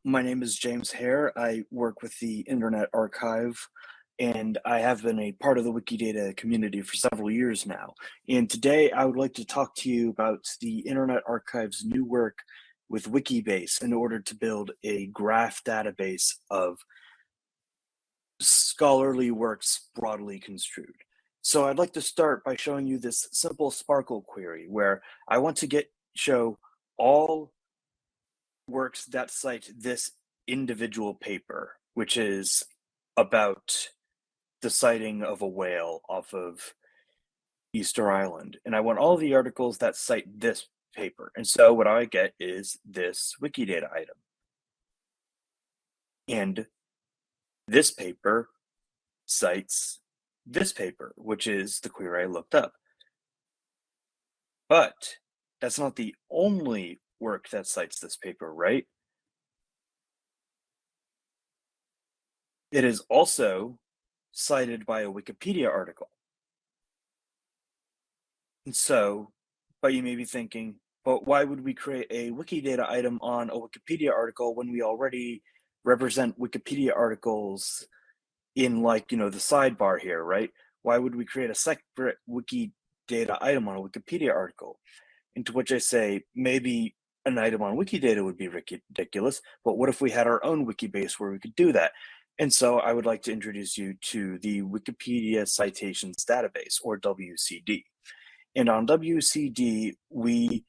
My name is James Hare. I work with the Internet Archive, and I have been a part of the Wikidata community for several years now. And today I would like to talk to you about the Internet Archive's new work with Wikibase in order to build a graph database of scholarly works broadly construed. So I'd like to start by showing you this simple Sparkle query where I want to show all works that cite this individual paper, which is about the sighting of a whale off of Easter Island. And I want all the articles that cite this paper. And so what I get is this Wikidata item. And this paper cites this paper, which is the query I looked up. But that's not the only work that cites this paper, right? It is also cited by a Wikipedia article. And so, but you may be thinking, but why would we create a Wikidata item on a Wikipedia article when we already represent Wikipedia articles in the sidebar here, right? Why would we create a separate Wikidata item on a Wikipedia article? And to which I say, maybe an item on Wikidata would be ridiculous, but what if we had our own Wikibase where we could do that? And so I would like to introduce you to the Wikipedia Citations Database, or WCD. And on WCD, we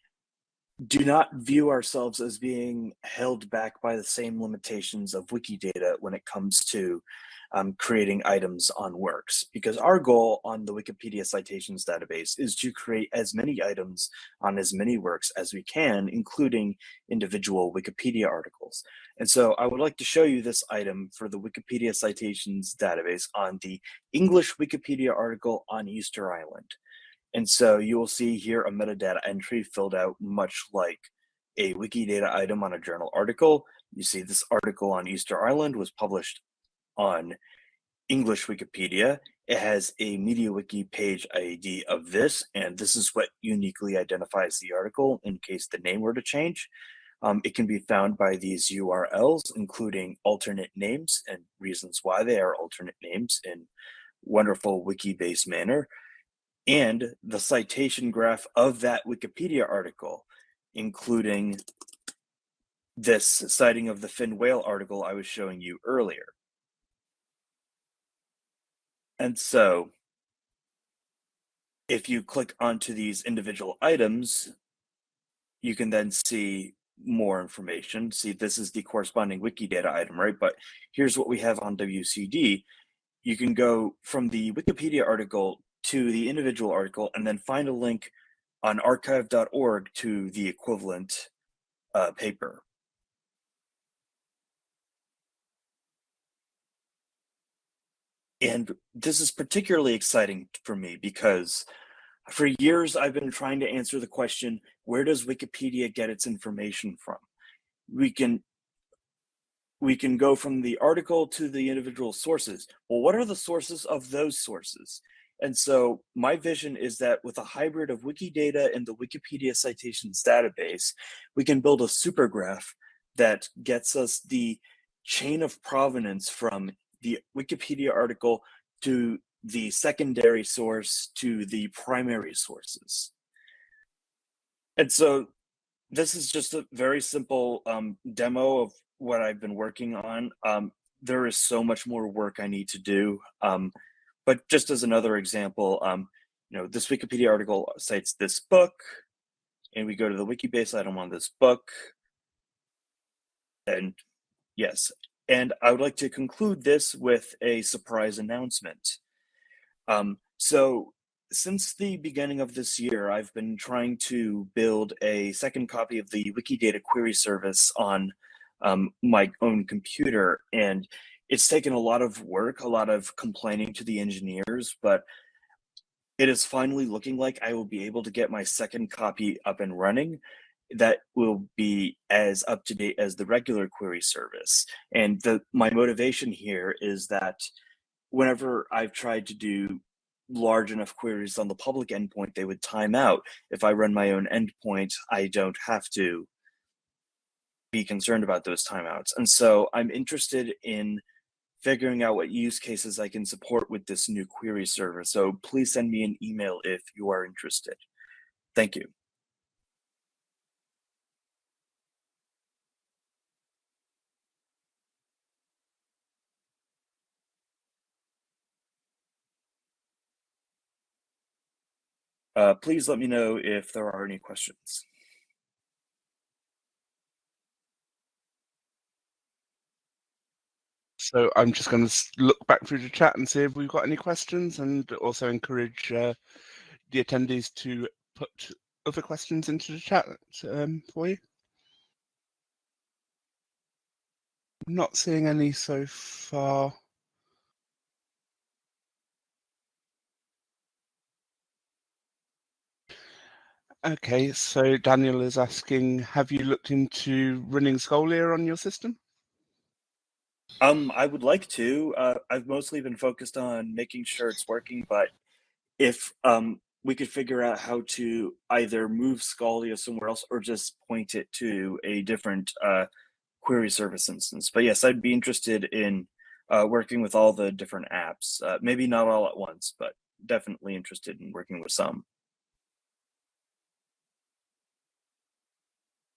do not view ourselves as being held back by the same limitations of Wikidata when it comes to creating items on works, because our goal on the Wikipedia Citations Database is to create as many items on as many works as we can, including individual Wikipedia articles. And so I would like to show you this item for the Wikipedia Citations Database on the English Wikipedia article on Easter Island. And so you will see here a metadata entry filled out much like a Wikidata item on a journal article. You see this article on Easter Island was published on English Wikipedia. It has a MediaWiki page ID of this, and this is what uniquely identifies the article in case the name were to change. It can be found by these URLs, including alternate names and reasons why they are alternate names in wonderful Wikibase manner, and the citation graph of that Wikipedia article, including this citing of the fin whale article I was showing you earlier. And so if you click onto these individual items, you can then see more information. See, this is the corresponding Wikidata item, right? But here's what we have on WCD. You can go from the Wikipedia article to the individual article and then find a link on archive.org to the equivalent paper. And this is particularly exciting for me because for years I've been trying to answer the question, where does Wikipedia get its information from? We can go from the article to the individual sources. Well, what are the sources of those sources? And so my vision is that with a hybrid of Wikidata and the Wikipedia Citations Database, we can build a super graph that gets us the chain of provenance from the Wikipedia article to the secondary source to the primary sources. And so this is just a very simple demo of what I've been working on. There is so much more work I need to do. But just as another example, this Wikipedia article cites this book, and we go to the Wikibase item on this book. And yes, and I would like to conclude this with a surprise announcement. So since the beginning of this year, I've been trying to build a second copy of the Wikidata query service on my own computer, and it's taken a lot of work, a lot of complaining to the engineers, but it is finally looking like I will be able to get my second copy up and running that will be as up to date as the regular query service. And my motivation here is that whenever I've tried to do large enough queries on the public endpoint, they would time out. If I run my own endpoint, I don't have to be concerned about those timeouts. And so I'm interested in figuring out what use cases I can support with this new query server. So please send me an email if you are interested. Thank you. Please let me know if there are any questions. So I'm just going to look back through the chat and see if we've got any questions, and also encourage the attendees to put other questions into the chat for you. I'm not seeing any so far. Okay, so Daniel is asking, have you looked into running Scholia on your system? I would like to. I've mostly been focused on making sure it's working, but if we could figure out how to either move Scholia somewhere else or just point it to a different query service instance. But yes, I'd be interested in working with all the different apps. Maybe not all at once, but definitely interested in working with some.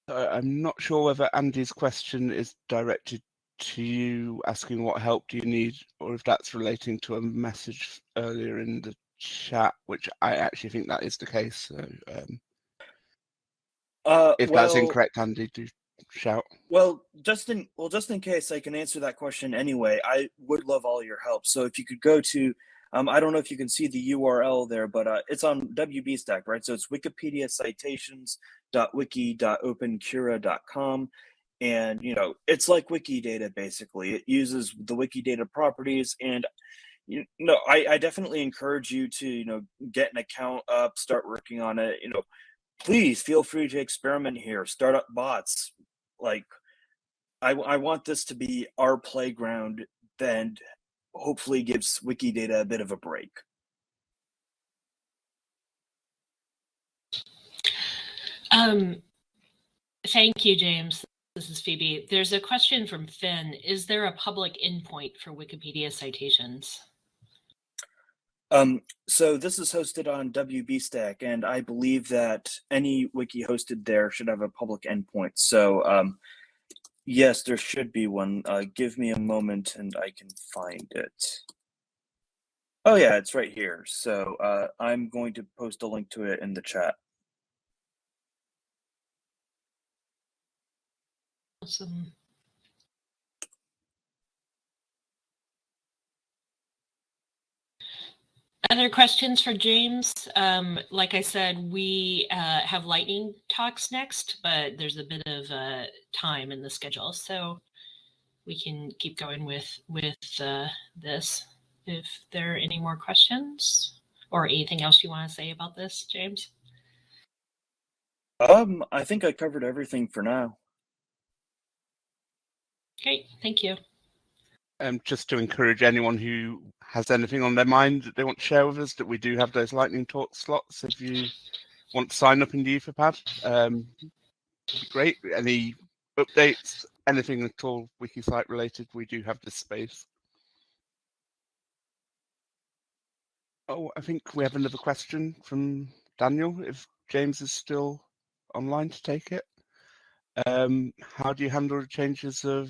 I'm not sure whether Andy's question is directed to you, asking what help do you need, or if that's relating to a message earlier in the chat, which I actually think that is the case. So if that's incorrect, Andy, do shout. Well, just in case I can answer that question anyway, I would love all your help. So if you could go to, I don't know if you can see the URL there, but it's on WBStack, right? So it's Wikipedia citations.wiki.opencura.com. And, you know, it's like Wikidata, basically. It uses the Wikidata properties. And, you know, I definitely encourage you to, you know, get an account up, start working on it. You know, please feel free to experiment here, start up bots. Like, I want this to be our playground, and hopefully gives Wikidata a bit of a break. Thank you, James. This is Phoebe. There's a question from Finn. Is there a public endpoint for Wikipedia citations? So this is hosted on WBStack, and I believe that any wiki hosted there should have a public endpoint. So yes, there should be one. Give me a moment and I can find it. Oh yeah, it's right here. So I'm going to post a link to it in the chat. Awesome. Other questions for James? Like I said, we have lightning talks next, but there's a bit of time in the schedule, so we can keep going with this. If there are any more questions or anything else you want to say about this, James? I think I covered everything for now. Great, thank you. Just to encourage anyone who has anything on their mind that they want to share with us, that we do have those lightning talk slots. If you want to sign up in the Etherpad, it'd be great. Any updates, anything at all WikiCite related, we do have this space. Oh, I think we have another question from Daniel, if James is still online to take it. How do you handle the changes of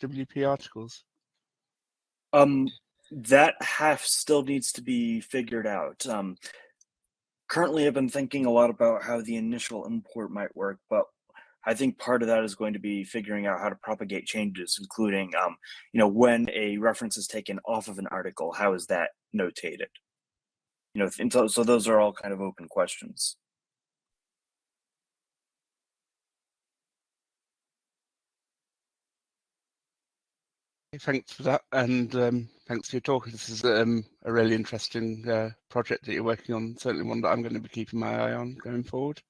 WP articles? That half still needs to be figured out. Currently, I've been thinking a lot about how the initial import might work, but I think part of that is going to be figuring out how to propagate changes, including, you know, when a reference is taken off of an article, how is that notated? You know, so those are all kind of open questions. Thanks for that, and thanks for your talk. This is a really interesting project that you're working on, certainly one that I'm going to be keeping my eye on going forward.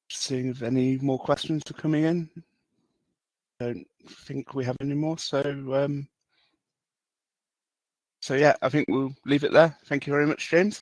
Seeing if any more questions are coming in. Don't think we have any more, so yeah, I think we'll leave it there. Thank you very much, James.